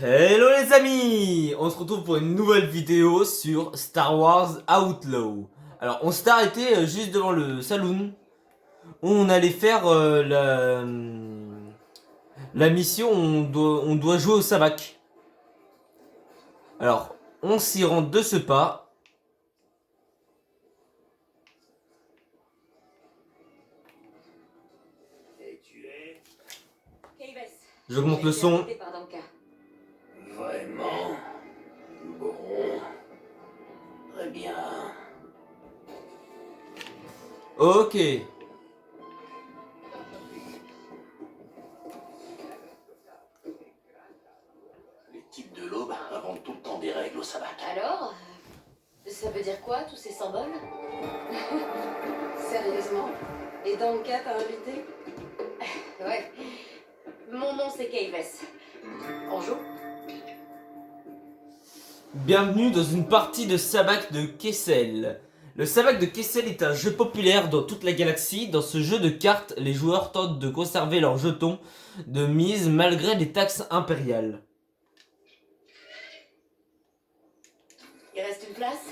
Hello les amis, on se retrouve pour une nouvelle vidéo sur Star Wars Outlaw. Alors on s'est arrêté juste devant le saloon où on allait faire la mission où on doit jouer au sabac. Alors on s'y rend de ce pas. Et tu es J'augmente le son. vraiment bon. Très bien. Ok. Les types de l'aube inventent tout le temps des règles au sabbat. Alors, ça veut dire quoi, tous ces symboles? Sérieusement? Et Danka t'a invité? Ouais. Mon nom c'est Kayves. On joue? Bienvenue dans une partie de Sabacc de Kessel. Le Sabacc de Kessel est un jeu populaire dans toute la galaxie. Dans ce jeu de cartes, les joueurs tentent de conserver leurs jetons de mise malgré les taxes impériales. Il reste une place?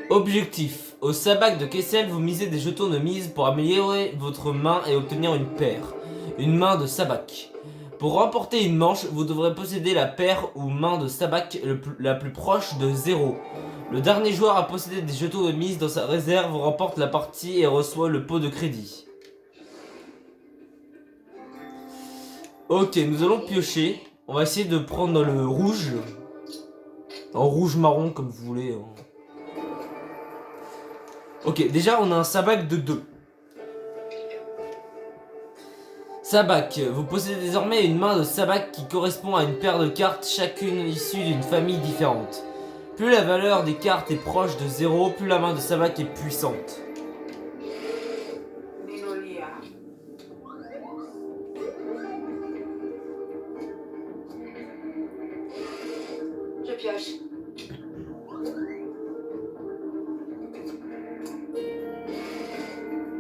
Objectif. Au Sabacc de Kessel, vous misez des jetons de mise pour améliorer votre main et obtenir une paire. Une main de Sabacc. Pour remporter une manche, vous devrez posséder la paire ou main de Sabacc la plus proche de 0. Le dernier joueur à posséder des jetons de mise dans sa réserve remporte la partie et reçoit le pot de crédit. Ok, nous allons piocher. On va essayer de prendre le rouge. En rouge marron comme vous voulez. Ok, déjà on a un sabacc de 2. Sabacc, vous possédez désormais une main de sabacc qui correspond à une paire de cartes, chacune issue d'une famille différente. Plus la valeur des cartes est proche de 0, plus la main de sabacc est puissante. Je pioche.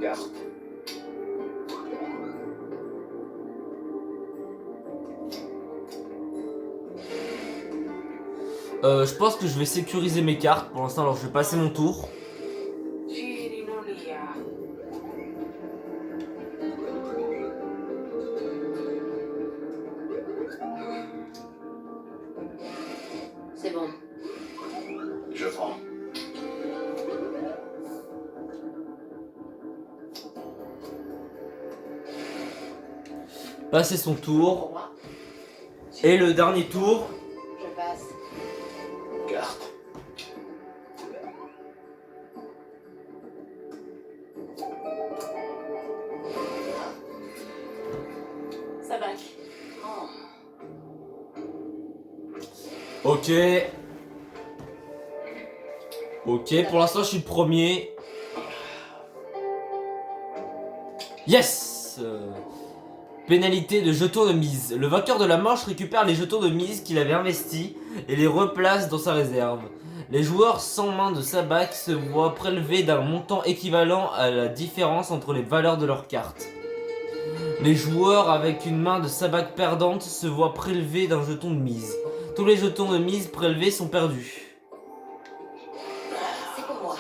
Carte. Je pense que je vais sécuriser mes cartes pour l'instant, alors je vais passer mon tour. C'est bon. Je prends. Passer son Pour tour. moi. Et le dernier tour. Je passe. Carte. Sabacc. Ok. Ok, pour l'instant je suis le premier. Yes. Pénalité de jetons de mise. Le vainqueur de la manche récupère les jetons de mise qu'il avait investis et les replace dans sa réserve. Les joueurs sans main de sabacc se voient prélevés d'un montant équivalent à la différence entre les valeurs de leurs cartes. Les joueurs avec une main de sabacc perdante se voient prélevés d'un jeton de mise. Tous les jetons de mise prélevés sont perdus. C'est pour moi.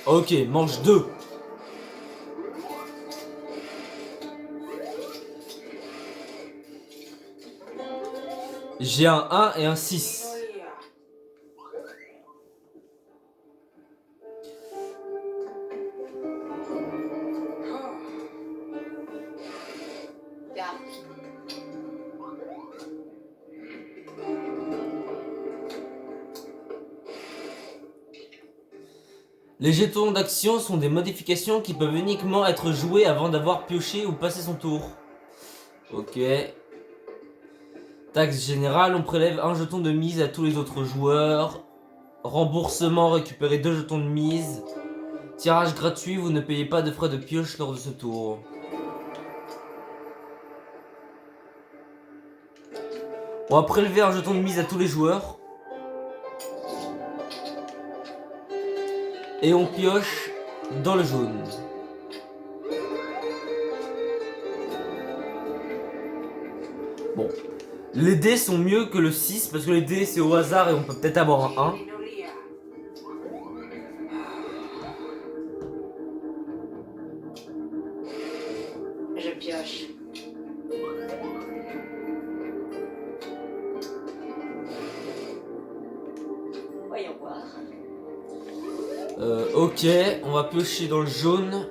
Ok, manche 2. J'ai un 1 et un 6. Garde. Les jetons d'action sont des modifications qui peuvent uniquement être jouées avant d'avoir pioché ou passé son tour. Ok. Taxe générale, on prélève un jeton de mise à tous les autres joueurs. Remboursement, récupérer 2 jetons de mise. Tirage gratuit, vous ne payez pas de frais de pioche lors de ce tour. On va prélever un jeton de mise à tous les joueurs. Et on pioche dans le jaune. Bon. Les dés sont mieux que le 6 parce que les dés c'est au hasard et on peut peut-être avoir un 1. Je pioche. Voyons voir. Ok, on va piocher dans le jaune.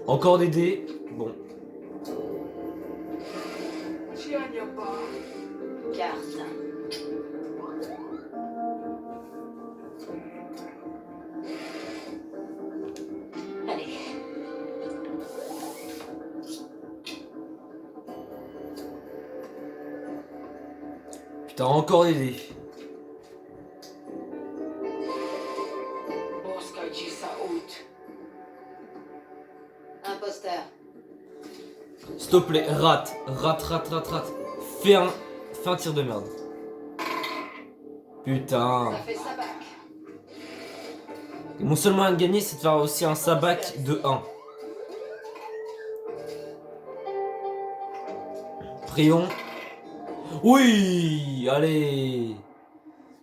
Encore des dés. Bon. Carte. Allez. Putain, encore des dés. Imposteur. S'il te plaît, rate. Fais un tir de merde. Putain. Ça fait sabac. Et mon seul moyen de gagner, c'est de faire aussi un sabac de 1. Prions. Oui, allez.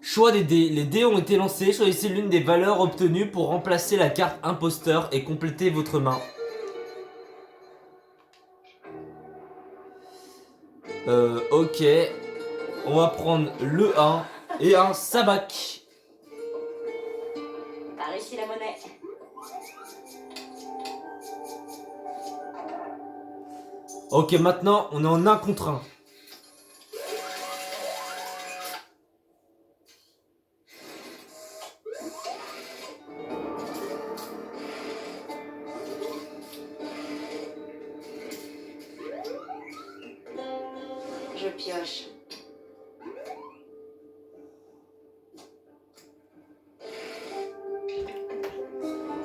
Choix des dés. Les dés ont été lancés. Choisissez l'une des valeurs obtenues pour remplacer la carte imposteur et compléter votre main. Ok. On va prendre le 1 et un sabac. T'as réussi la monnaie. Ok, maintenant on est en 1 contre 1. Je pioche.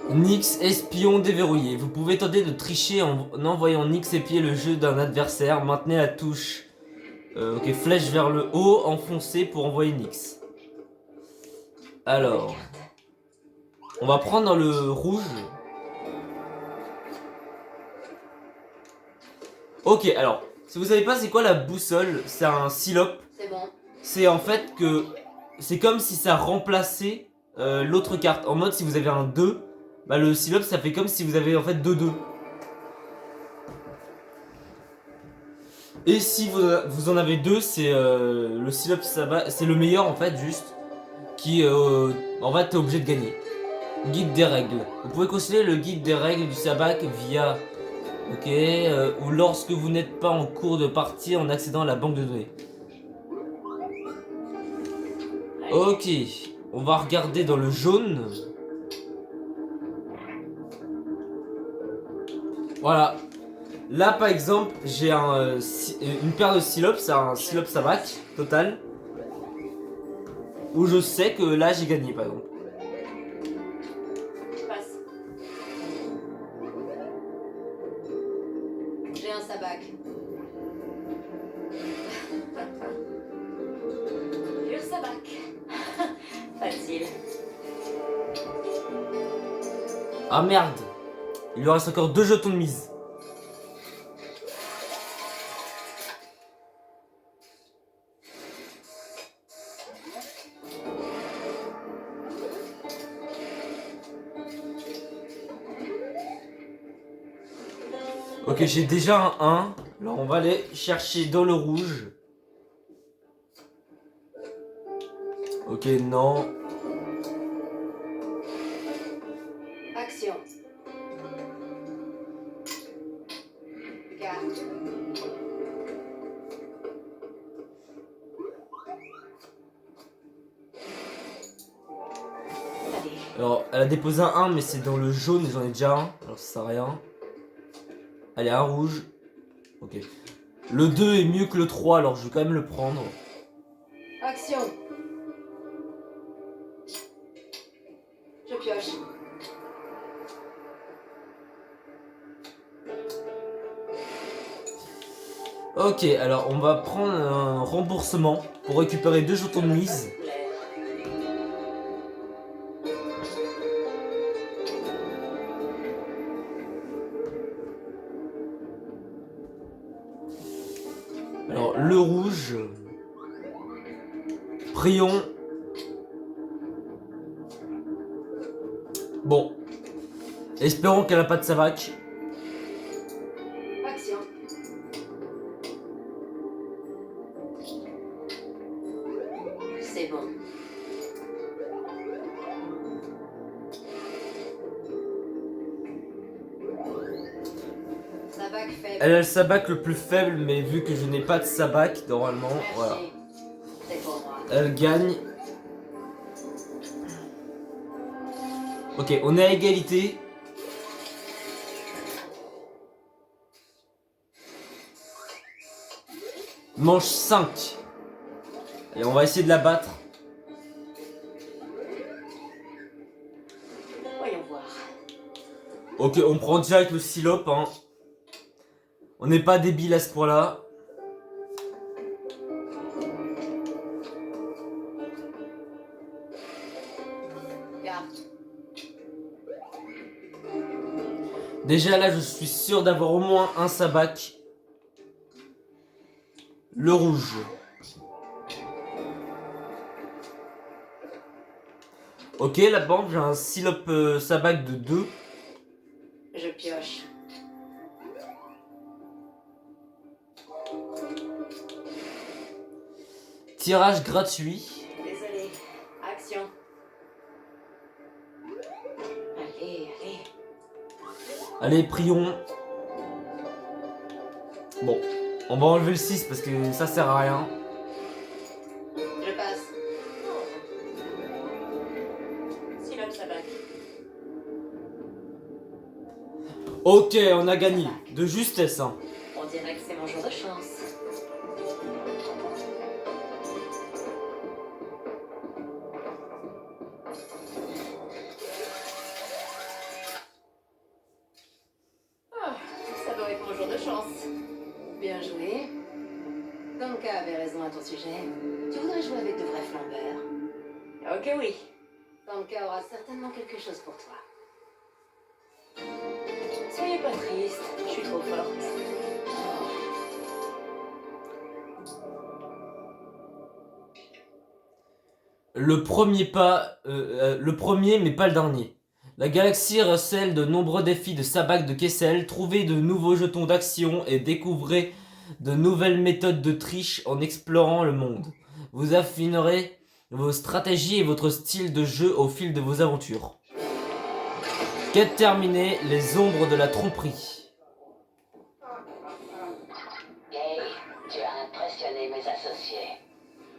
Nyx, espion déverrouillé. Vous pouvez tenter de tricher en envoyant Nyx épier le jeu d'un adversaire. Maintenez la touche ok, flèche vers le haut, enfoncée pour envoyer Nyx. Alors, on va prendre dans le rouge. Ok, alors, si vous savez pas c'est quoi la boussole, c'est un silope. C'est bon. C'est en fait que c'est comme si ça remplaçait l'autre carte. En mode si vous avez un 2, bah le silope ça fait comme si vous avez en fait 2-2. Et si vous en avez 2, c'est le silope c'est le meilleur en fait juste. Qui en fait t'es obligé de gagner. Guide des règles. Vous pouvez consulter le guide des règles du sabac via ou lorsque vous n'êtes pas en cours de partie en accédant à la banque de données. Ok, on va regarder dans le jaune. Voilà. Là par exemple, j'ai une paire de silopes, c'est un silope sabac total. Où je sais que là j'ai gagné par exemple. Passe. J'ai un sabac. Pur sabac. Facile. Ah merde. Il lui reste encore 2 jetons de mise. Ok, j'ai déjà un 1. Alors on va aller chercher dans le rouge. Ok, non. Action. Carte. Allez. Alors, elle a déposé un 1, mais c'est dans le jaune et j'en ai déjà un. Alors ça sert à rien. Allez, un rouge. Ok. Le 2 est mieux que le 3, alors je vais quand même le prendre. Action. Je pioche. Ok, alors on va prendre un remboursement pour récupérer 2 jetons de mise. Alors le rouge. Prions. Bon. Espérons qu'elle a pas de savac. Action. C'est bon. Sabac faible. Elle a le sabac le plus faible, mais vu que je n'ai pas de sabac, normalement, Merci. voilà. C'est pour moi. Elle gagne. Ok, on est à égalité. Manche 5. Et on va essayer de la battre. Voyons voir. Ok, on prend direct le silope, hein. On n'est pas débile à ce point-là. Garde. Déjà là, je suis sûr d'avoir au moins un sabac. Le rouge. Ok, la banque, j'ai un silope sabac de 2. Je pioche. Tirage gratuit. Désolé. Action. Allez, allez. Allez, prions. Bon, on va enlever le 6 parce que ça sert à rien. Je passe. Silope sabac. Ok, on a gagné. De justesse, hein. On dirait que c'est mon jour de chance. Ah, ça doit être mon jour de chance. Bien joué. Danka avait raison à ton sujet. Tu voudrais jouer avec de vrais flambeurs. Ok, oui. Danka aura certainement quelque chose pour toi. Soyez pas triste, je suis trop forte. Le premier mais pas le dernier. La galaxie recèle de nombreux défis de sabac de Kessel. Trouvez de nouveaux jetons d'action et découvrez de nouvelles méthodes de triche en explorant le monde. Vous affinerez vos stratégies et votre style de jeu au fil de vos aventures. Quête terminée, les ombres de la tromperie. Gay, tu as impressionné mes associés.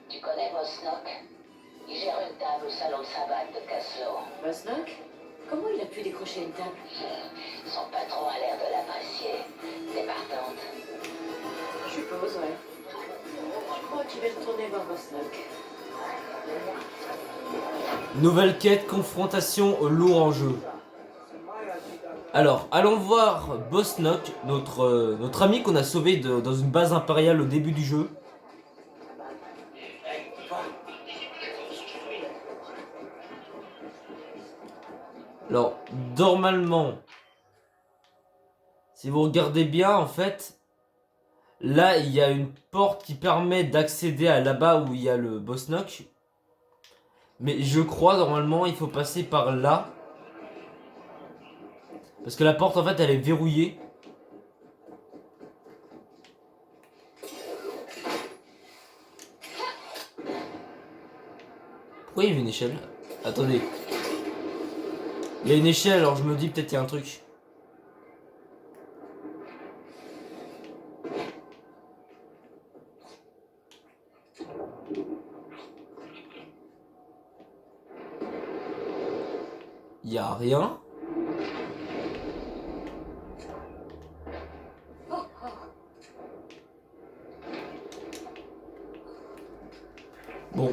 Tu connais Bosnok? Il gère une table au salon de sabac de Caslo. Bosnok, comment il a pu décrocher une table? Son patron a l'air de l'apprécier. T'es partante? Je suppose, ouais. Je crois que je vais retourner voir Bosnok. Nouvelle quête, confrontation au lourd en jeu. Alors, allons voir Bosnok, notre ami qu'on a sauvé dans une base impériale au début du jeu. Alors, normalement, si vous regardez bien, en fait, là, il y a une porte qui permet d'accéder à là-bas où il y a le Bosnok. Mais je crois, normalement, il faut passer par là. Parce que la porte, en fait, elle est verrouillée. Pourquoi il y a une échelle? Attendez. Il y a une échelle, alors je me dis peut-être qu'il y a un truc. Il y a rien. Bon.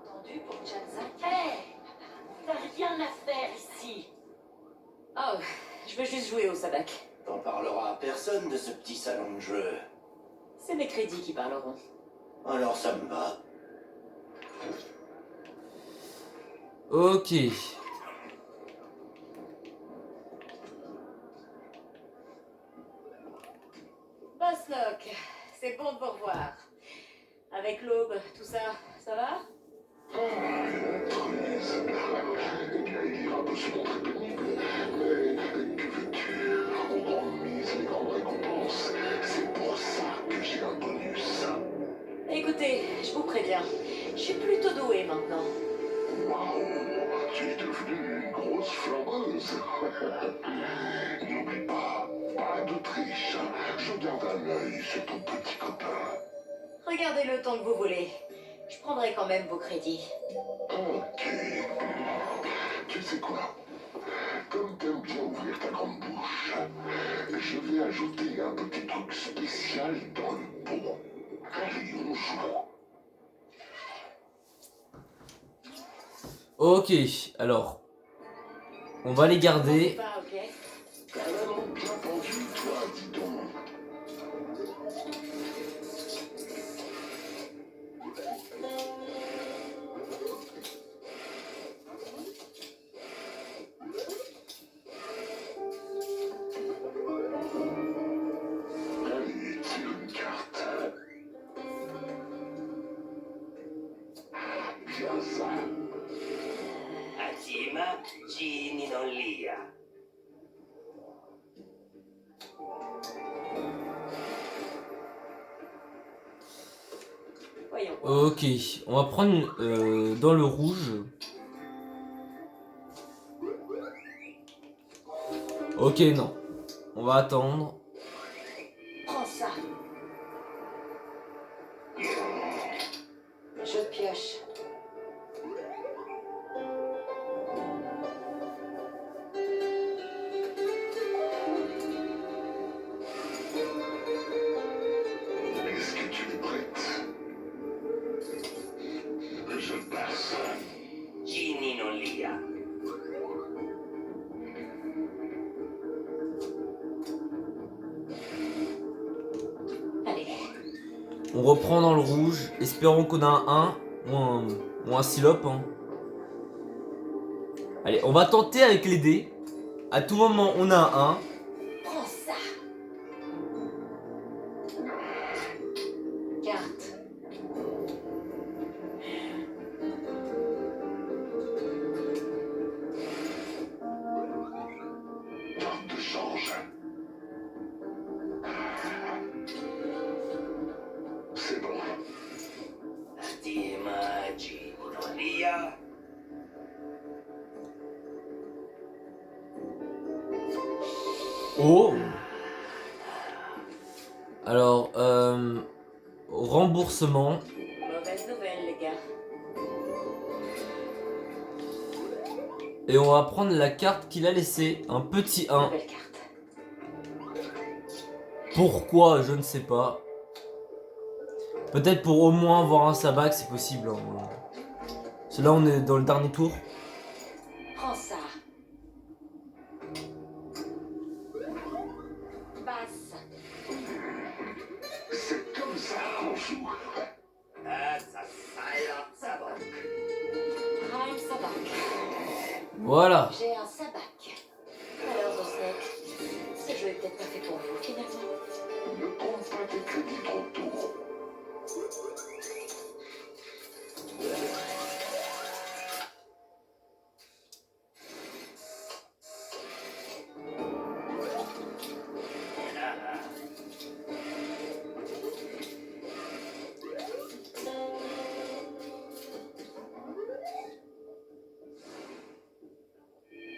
Entendu pour Jansa? Hé! T'as rien à faire ici! Oh, je veux juste jouer au sabac. T'en parleras à personne de ce petit salon de jeu. C'est mes crédits qui parleront. Alors ça me va. Ok. Boslock, c'est bon de vous revoir. Avec l'aube, tout ça, ça va? Intruse. Eh bien, il ira peu se montrer pénible. Mais que veux-tu? On grande mise les grandes récompenses. C'est pour ça que j'ai un bonus. Écoutez, je vous préviens, je suis plutôt douée maintenant. Waouh, tu es devenue une grosse flambeuse. N'oublie pas, pas de triche. Je garde un œil sur ton petit copain. Regardez le temps que vous voulez. Je prendrai quand même vos crédits. Ok. Tu sais quoi? Comme t'aimes bien ouvrir ta grande bouche, je vais ajouter un petit truc spécial dans le pot. Allez, on joue. Ok, alors. On va les garder. Pas, ok? T'as vraiment bien pendu, toi, dis donc. Allez, tire une carte. Bien ça. Atima Gini non lia. Voyons voir. Ok, on va prendre dans le rouge. Ok, non. On va attendre. Prends ça. Je pioche. Est-ce que tu es prête? Je passe. Gini non lia. Allez. On reprend dans le rouge. Espérons qu'on a un 1 ou un silope. Hein. Allez, on va tenter avec les dés. À tout moment, on a un 1. Prends ça. Carte. Carte de change. C'est bon. Atima Gini non lia. Oh. Alors, remboursement. Mauvaise nouvelle, les gars. Et on va prendre la carte qu'il a laissée. Un petit 1. Nouvelle carte. Pourquoi, je ne sais pas. Peut-être pour au moins avoir un sabac, c'est possible. Hein. Parce que là, on est dans le dernier tour. Prends ça. Passe. C'est comme ça qu'on joue. Ah, ça sala sabok. Prime sabac. Voilà. J'ai un sabac. Alors, Boslock, ce jeu est peut-être pas fait pour vous, finalement. Ne compte pas tes crédits trop tôt.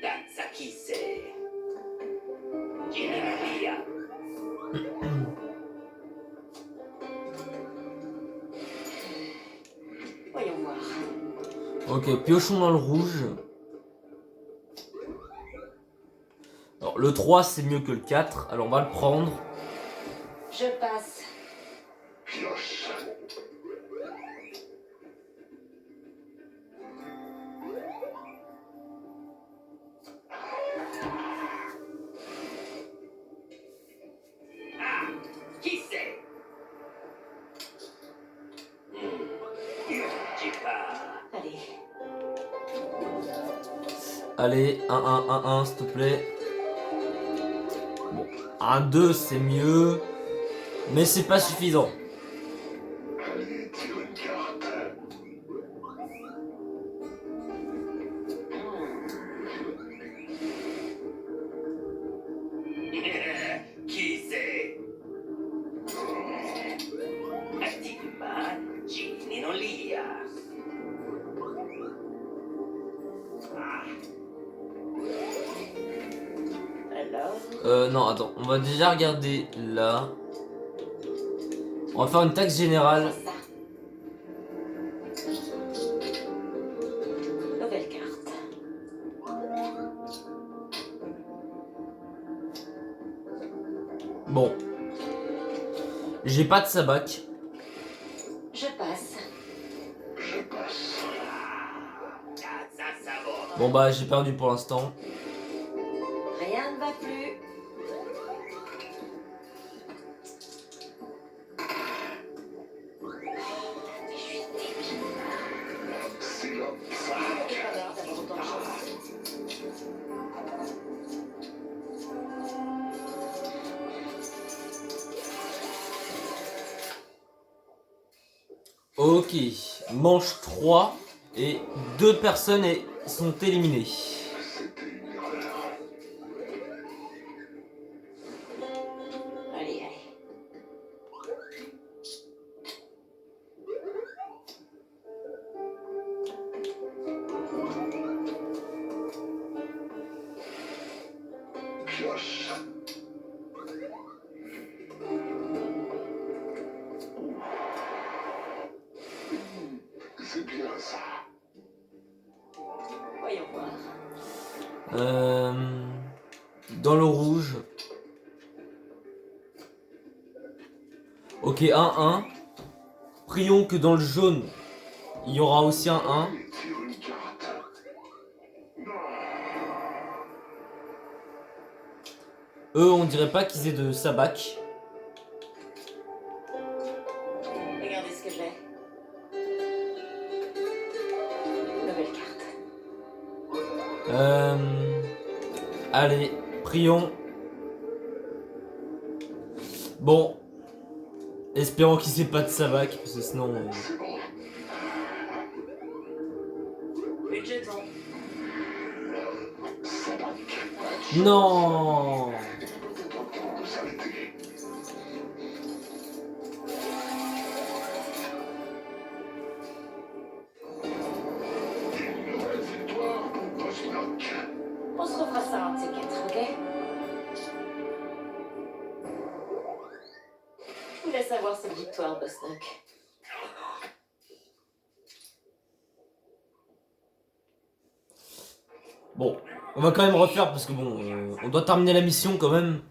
Tatsaki se. Gini non lia. Voyons voir. Ok, piochons dans le rouge. le 3 c'est mieux que le 4, alors on va le prendre. Je passe. Pioche. Qui c'est? Dis pas. Allez. Allez, 1-1-1-1 s'il te plaît. Bon, 1-2 c'est mieux, mais c'est pas suffisant. Allez, tire une carte. Qui c'est? Attima Ginny non lia. Alors. Non, attends, on va déjà regarder là. On va faire une taxe générale. Ça. Nouvelle carte. Bon. J'ai pas de sabac. Je passe. Je passe. Ça va. Bon bah j'ai perdu pour l'instant. Rien ne va plus. C'est là. C'est pas grave, t'as autant de chance. Ok, manche 3 et 2 personnes sont éliminées. C'était une erreur. Allez. Pioche. C'est bien ça. Voyons voir. Dans le rouge. Ok, 1-1. Prions que dans le jaune, il y aura aussi un 1. Allez, tire une carte. Eux, on dirait pas qu'ils aient de sabac. Regardez ce que j'ai. Nouvelle carte. Allez, prions. Bon. Espérons qu'ils aient pas de sabac, parce que sinon... C'est bon. Plus de jetons. Sabac. Non. Peut-être temps de s'arrêter. Une nouvelle victoire pour Bosnock. On se refera ça un de ces quatre, ok? Je vous laisse avoir cette victoire, Bosnock. Bon, on va quand même refaire parce que bon, on doit terminer la mission quand même.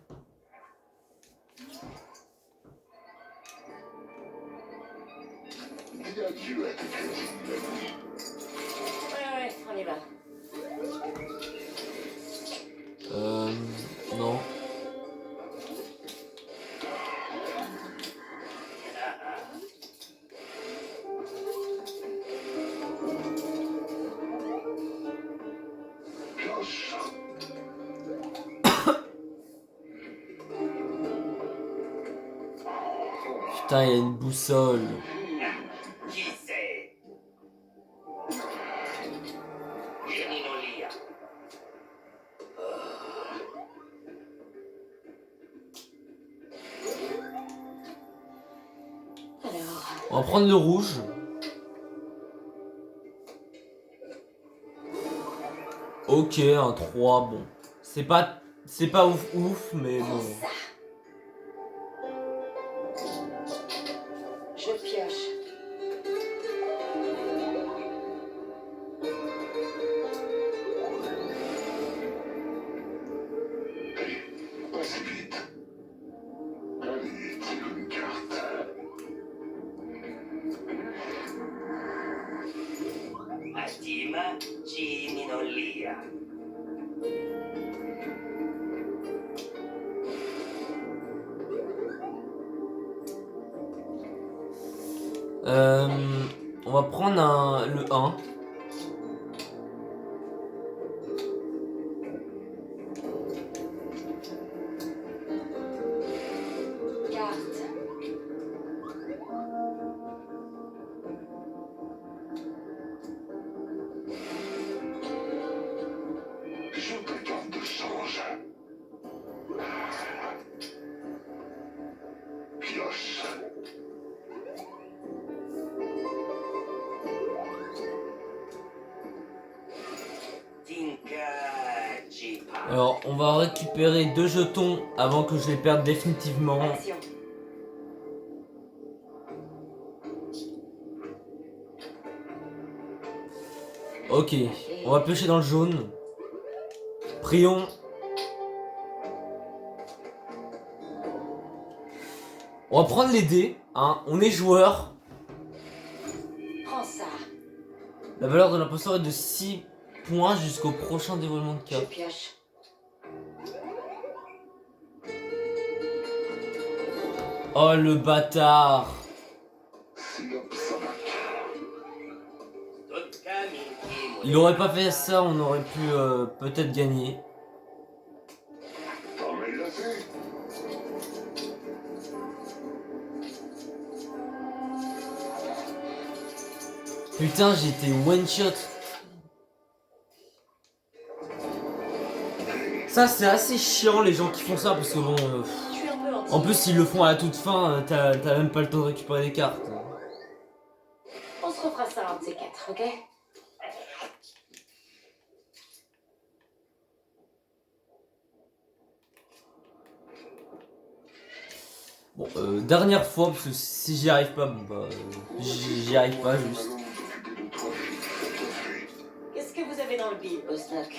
Dis adieu à tes crédits. Ouais, on y va. Non. Pioche. Putain, il y a une boussole. Qui c'est? Ginny non lia. Alors, On va prendre le rouge. Ok, un 3, bon. C'est pas ouf, mais bon. ça. Je pioche. Fatima Ciminolia. On va prendre le 1. Carte. Joue ta carte de change. Pioche. Tinka Jipa. Alors, on va récupérer 2 jetons avant que je les perde définitivement. Action. Ok, on va piocher dans le jaune. Prions. On va prendre les dés, hein. On est joueur. Prends ça. La valeur de l'imposteur est de 6 points jusqu'au prochain dévoilement de Je carte. pioche. Oh le bâtard. Siop Savak. Il aurait pas fait ça, on aurait pu peut-être gagner. T'en mets assez. Putain, j'étais one shot. Ça c'est assez chiant les gens qui font ça parce que bon... Je suis un peu anti. en plus ils le font à la toute fin, t'as même pas le temps de récupérer des cartes. On se refera ça un de ces quatre, ok? Bon, dernière fois, parce que si j'y arrive pas, bon bah... j'y arrive pas juste. Allons nous occuper de toi, fille. Qu'est-ce que vous avez dans le bide, Osnock?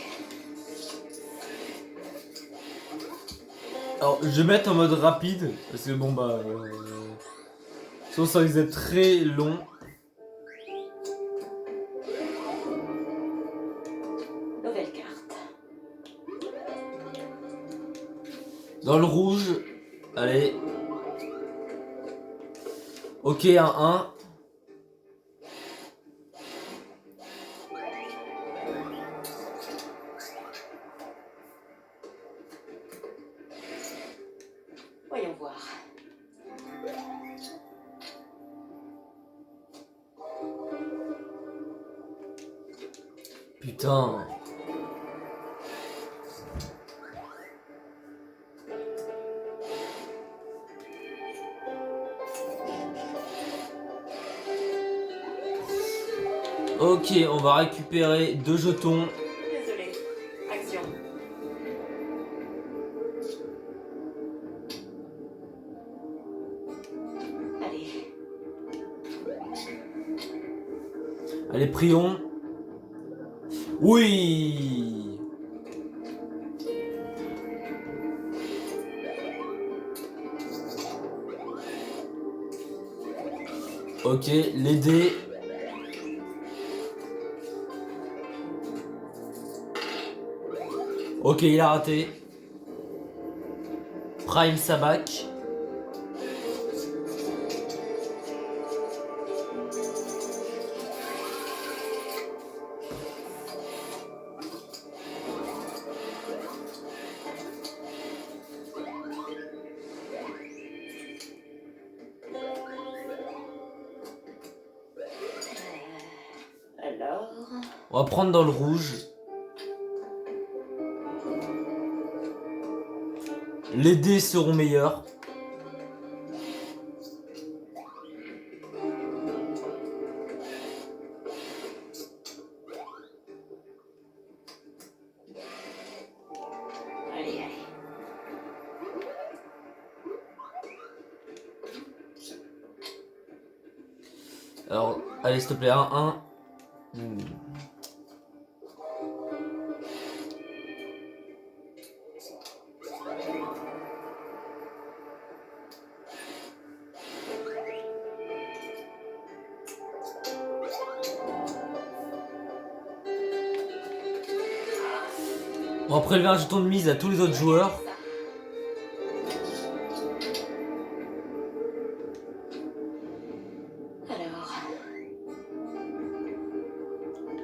Alors, je vais mettre en mode rapide, parce que bon bah... sinon ça risque d'être très long. Nouvelle carte. Dans le rouge, allez. Ok, un 1. Voyons voir. Putain. Ok, on va récupérer 2 jetons. Désolé. Action. Allez. Allez, prions. Oui. Ok, les dés. Ok, il a raté. Prime Sabak. Alors. On va prendre dans le rouge. Les dés seront meilleurs. Allez, allez. Alors, allez, s'il te plaît, un. On va prélever un jeton de mise à tous les autres joueurs. Alors,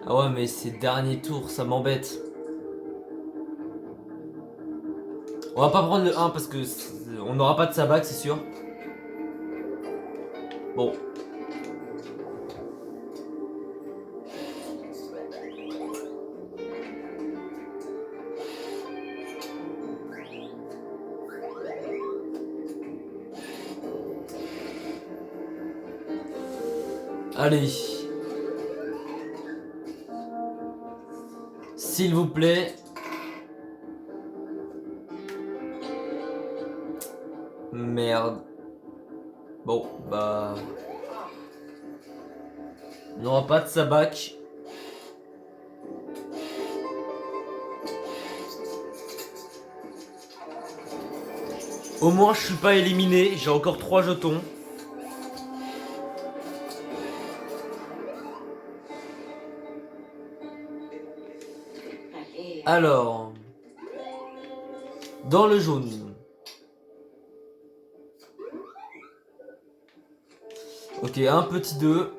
Ah ouais, mais ces derniers tours, ça m'embête. On va pas prendre le 1 parce que on n'aura pas de sabak, c'est sûr. Bon. Allez. S'il vous plaît. Merde. Bon, bah... On n'aura pas de sabak. Au moins, je suis pas éliminé. J'ai encore 3 jetons. allez. Alors... Dans le jaune. Ok, un petit 2.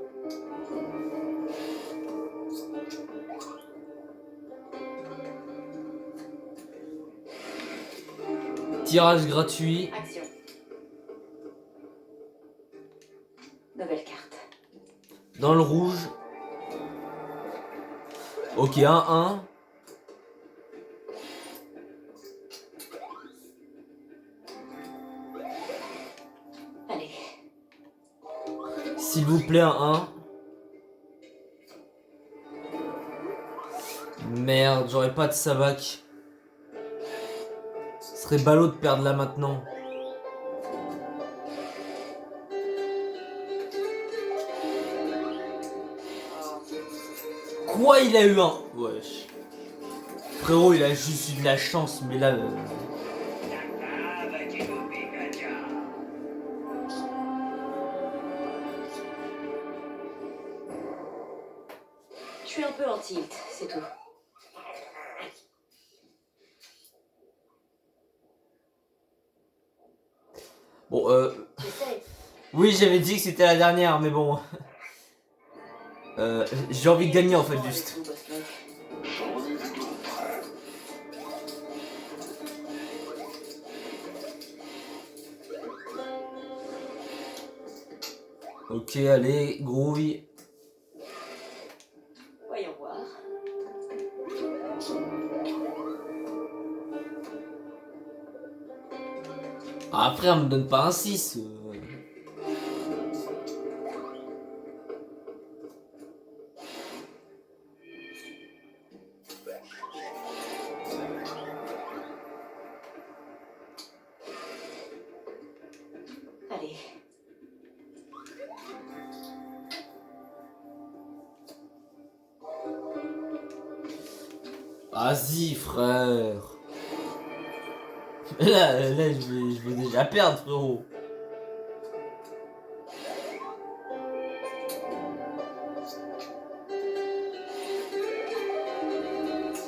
Tirage gratuit. Action. Nouvelle carte. Dans le rouge. Ok, 1-1. Allez. S'il vous plaît, un 1. Merde, j'aurais pas de sabak. Ce serait ballot de perdre là maintenant. Quoi, il a eu un... Wesh. Frérot, il a juste eu de la chance, mais là... Je suis un peu en tilt, c'est tout. Bon, Tu sais, oui, j'avais dit que c'était la dernière, mais bon. J'ai envie de gagner en fait, juste. J'en ai vu d'autres. Ok, allez, grouille. voyons voir. Ah, après, on me donne pas un 6. Allez. Vas-y, frère. Là, je vais déjà perdre, frérot.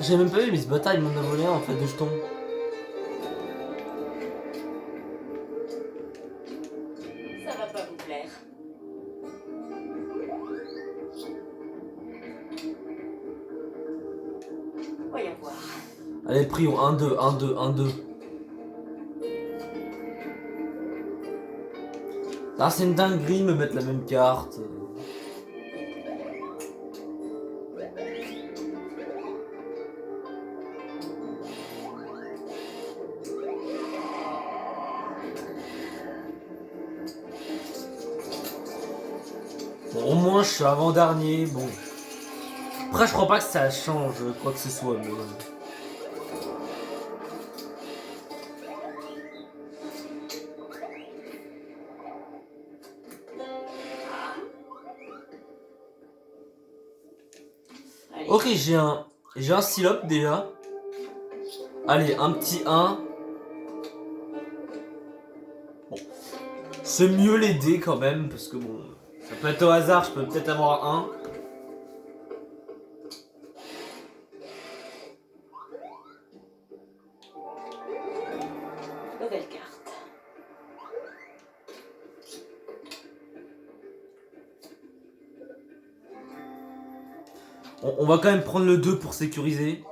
J'ai même pas vu, mais ce bâtard, il m'en a volé un en fait de jetons. Ça va pas vous plaire. Voyons voir. Allez, prio, 1-2, 1-2, 1-2. Ah, c'est une dinguerie de me mettre la même carte. Bon, au moins, je suis avant-dernier, bon. Après, je crois pas que ça change quoi que ce soit, mais... Allez. Ok, j'ai un silope déjà. Allez, un petit 1. Bon. C'est mieux les dés quand même, parce que bon... Ça peut être au hasard, je peux peut-être avoir un. On va quand même prendre le 2 pour sécuriser.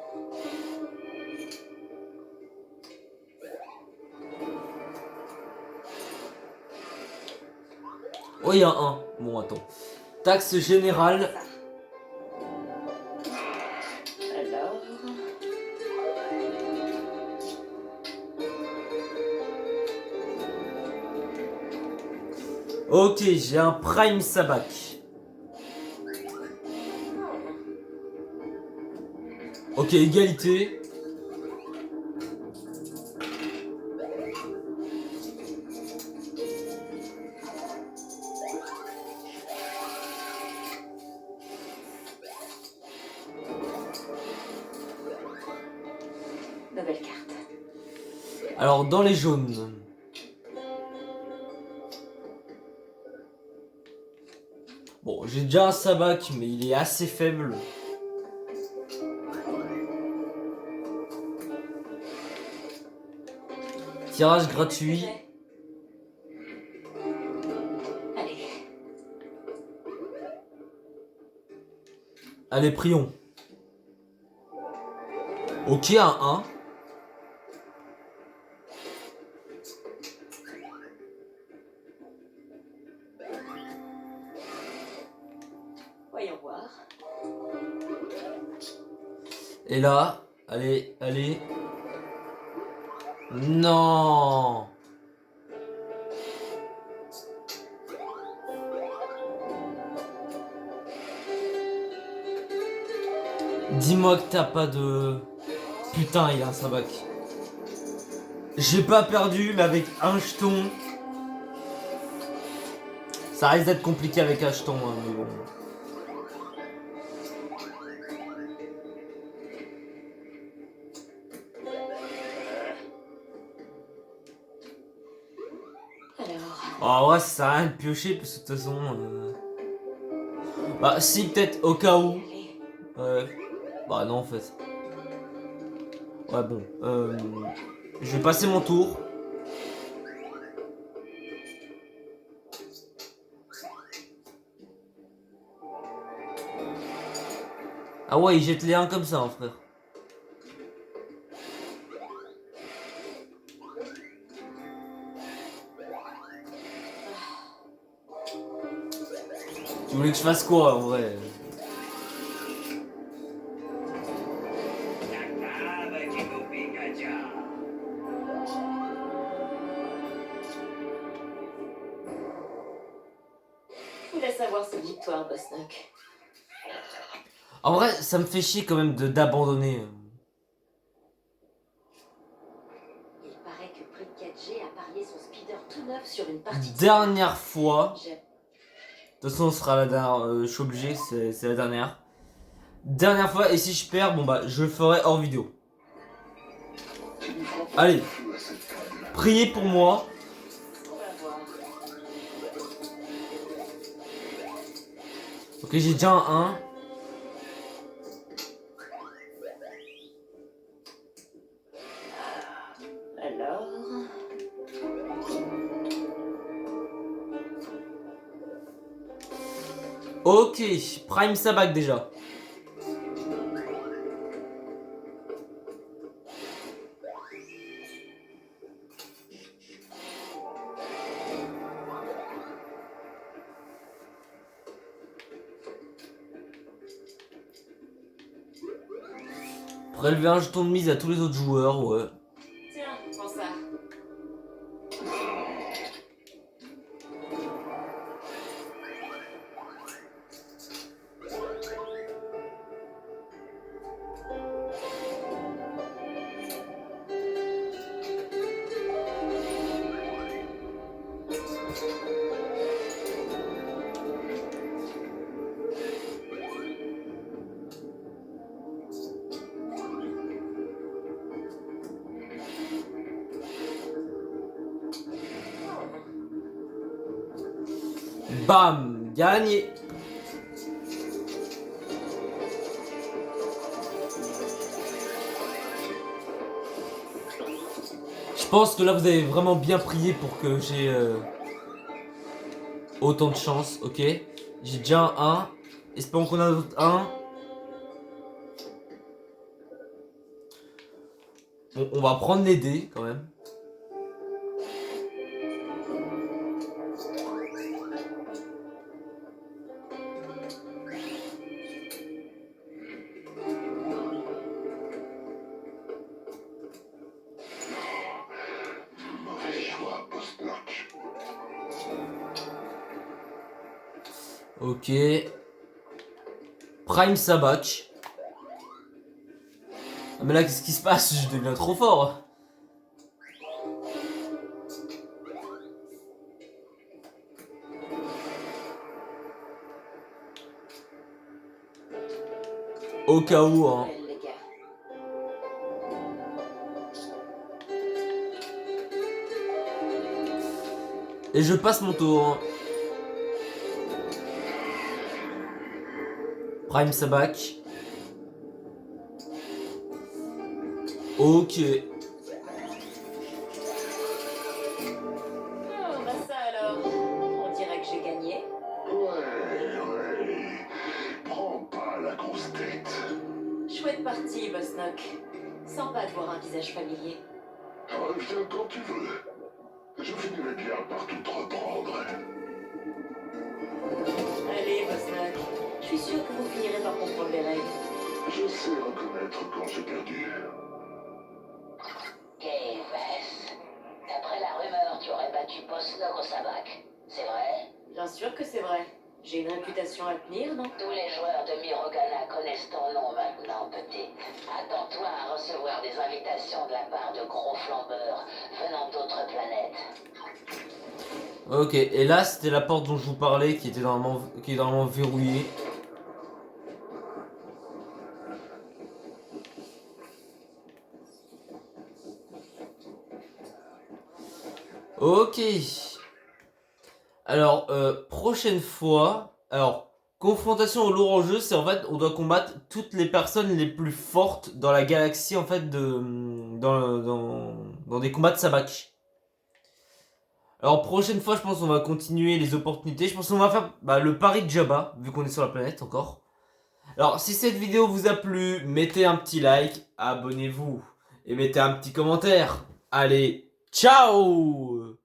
Oh, il y a un 1. Bon, attends. Taxe générale. Alors... Ok, j'ai un Prime Sabac. Ok, égalité. Nouvelle carte. Alors, dans les jaunes. Bon, j'ai déjà un Sabac, mais il est assez faible. Tirage gratuit. Allez. Allez, prions. Ok, un 1. Voyons voir. Et là, allez, allez. Non. Dis-moi que t'as pas de... Putain, il a un Sabac. J'ai pas perdu, mais avec un jeton... Ça risque d'être compliqué avec un jeton, hein, mais bon. Alors... Ah ouais, ça sert à rien de piocher, parce que de toute façon... Bah si, peut-être au cas où. Allez. Ouais. Bah non, en fait. Ouais, bon. Je vais passer mon tour. Ah ouais, il jette les 1 comme ça, hein, frère. Tu voulais que je fasse quoi, en vrai? Je voulais savoir cette victoire, Bosnock. En vrai, ça me fait chier quand même d'abandonner. Il paraît que Prix 4G a parié son speeder tout neuf sur une partie de... Dernière fois. J'ai- De toute façon, ce sera la dernière. Je suis obligé, c'est la dernière. Dernière fois, et si je perds, bon bah, je le ferai hors vidéo. Allez. Priez pour moi. On va voir. Ok, j'ai déjà un 1. Alors... Ok, Prime Sabac déjà. Prélever un jeton de mise à tous les autres joueurs, ouais. Tiens, prends ça. Bam, gagné. Je pense que là vous avez vraiment bien prié pour que j'ai autant de chance, ok. J'ai déjà un 1. Espérons qu'on a d'autres 1. On va prendre les dés quand même. Mauvais choix, Postnock. Ok. Prime Sabak. Ah mais là qu'est-ce qui se passe? Je deviens trop fort. Au cas où, hein. Belle, les gars. Et je passe mon tour. Prime Sabak. Ok. Oh, bah ça alors. On dirait que j'ai gagné. Ouais. Prends pas la grosse tête. Chouette partie, Bosnock. Sympa de voir un visage familier. Reviens quand tu veux. Je finirai bien par tout reprendre. Allez, Bosnock. Je suis sûre que vous finirez par comprendre les règles. Je sais reconnaître quand j'ai perdu. Keves, d'après la rumeur, tu aurais battu Postnock au sabac. C'est vrai? Bien sûr que c'est vrai. J'ai une réputation à tenir, non? Tous les joueurs de Mirogana connaissent ton nom maintenant, petite. Attends-toi à recevoir des invitations de la part de gros flambeurs venant d'autres planètes. Ok, et là c'était la porte dont je vous parlais qui est normalement verrouillée. Ok. Alors, prochaine fois. Alors, confrontation au lourd en jeu, c'est en fait, on doit combattre toutes les personnes les plus fortes dans la galaxie, en fait, dans des combats de sabac. Alors, prochaine fois, je pense qu'on va continuer les opportunités. Je pense qu'on va faire le pari de Jabba, vu qu'on est sur la planète encore. Alors, si cette vidéo vous a plu, mettez un petit like, abonnez-vous et mettez un petit commentaire. Allez, ciao!